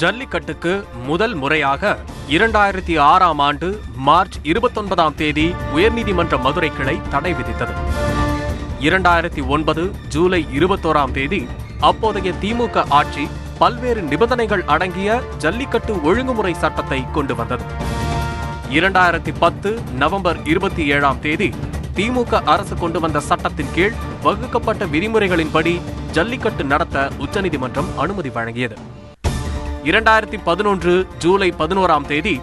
ஜல்லிக்கட்டுக்கு முதல் முறையாக 2006ஆம் ஆண்டு மார்ச் 29ஆம் தேதி உயர்நீதிமன்ற மதுரை கிளை தடை விதித்தது. 2009 ஜூலை 21ஆம் தேதி அப்போதைய திமுக ஆட்சி பல்வேறு நிபந்தனைகள் அடங்கிய ஜல்லிக்கட்டு ஒழுங்குமுறை சட்டத்தை கொண்டு வந்தது. 2010 நவம்பர் 27ஆம் தேதி திமுக அரசு கொண்டு வந்த சட்டத்தின் கீழ் வகுக்கப்பட்ட விதிமுறைகளின்படி ஜல்லிக்கட்டு நடத்த உச்சநீதிமன்றம் அனுமதி வழங்கியது. 2011 ஜூலை 11ஆம் தேதி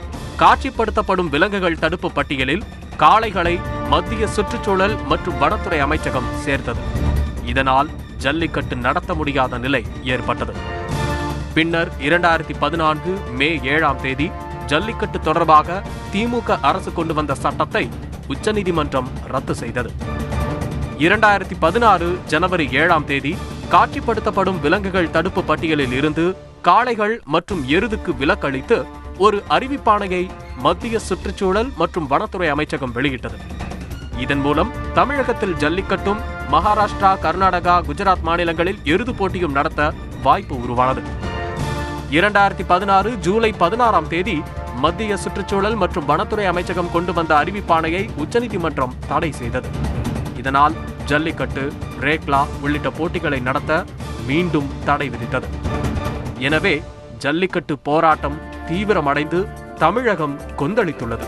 காட்சிப்படுத்தப்படும் விலங்குகள் தடுப்பு பட்டியலில் காளைகளை மத்திய சுற்றுச்சூழல் மற்றும் வனத்துறை அமைச்சகம் சேர்த்தது. இதனால் ஜல்லிக்கட்டு நடத்த முடியாத நிலை ஏற்பட்டது. பின்னர் 2014 மே 7ஆம் தேதி ஜல்லிக்கட்டு தொடர்பாக திமுக அரசு கொண்டு வந்த சட்டத்தை உச்சநீதிமன்றம் ரத்து செய்தது. 2016 ஜனவரி 7ஆம் தேதி காட்சிப்படுத்தப்படும் விலங்குகள் தடுப்பு பட்டியலில் இருந்து காளைகள் மற்றும் எருதுக்கு விலக்களித்து ஒரு அறிவிப்பாணையை மத்திய சுற்றுச்சூழல் மற்றும் வனத்துறை அமைச்சகம் வெளியிட்டது. இதன் மூலம் தமிழகத்தில் ஜல்லிக்கட்டும் மகாராஷ்டிரா, கர்நாடகா, குஜராத் மாநிலங்களில் எருது போட்டியும் நடத்த வாய்ப்பு உருவானது. 2016 ஜூலை 16ஆம் தேதி மத்திய சுற்றுச்சூழல் மற்றும் வனத்துறை அமைச்சகம் கொண்டு வந்த அறிவிப்பாணையை உச்சநீதிமன்றம் தடை செய்தது. இதனால் ஜல்லிக்கட்டு, ரேக்லா உள்ளிட்ட போட்டிகளை நடத்த மீண்டும் தடை விதித்தது. எனவே ஜல்லிக்கட்டு போராட்டம் தீவிரமடைந்து தமிழகம் கொந்தளித்துள்ளது.